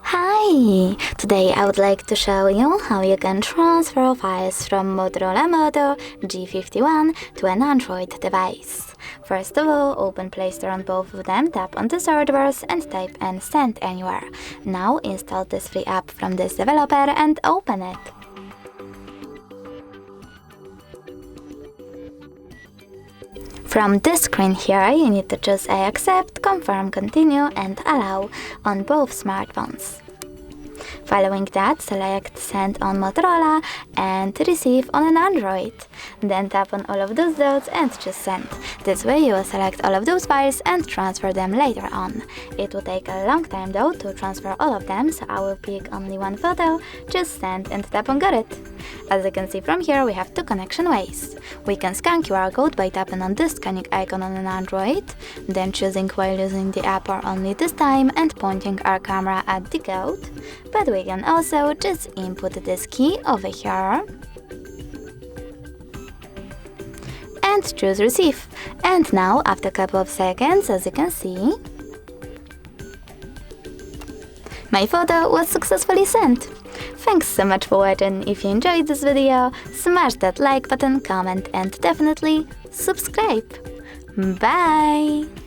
Hi! Today I would like to show you how you can transfer files from Motorola Moto G51 to an Android device. First of all, open Play Store on both of them, tap on the search bars and type and send anywhere. Now install this free app from this developer and open it. From this screen here, you need to choose I accept, confirm, continue and allow on both smartphones. Following that, select Send on Motorola and Receive on an Android. Then tap on all of those dots and choose Send. This way you will select all of those files and transfer them later on. It will take a long time though to transfer all of them, so I will pick only one photo, choose Send and tap on Got it. As you can see from here, we have two connection ways. We can scan QR code by tapping on this scanning icon on an Android, then choosing while using the app or only this time and pointing our camera at the code. But we can also just input this key over here and choose Receive. And now, after a couple of seconds, as you can see, my photo was successfully sent. Thanks so much for watching. If you enjoyed this video, smash that like button, comment and definitely subscribe. Bye!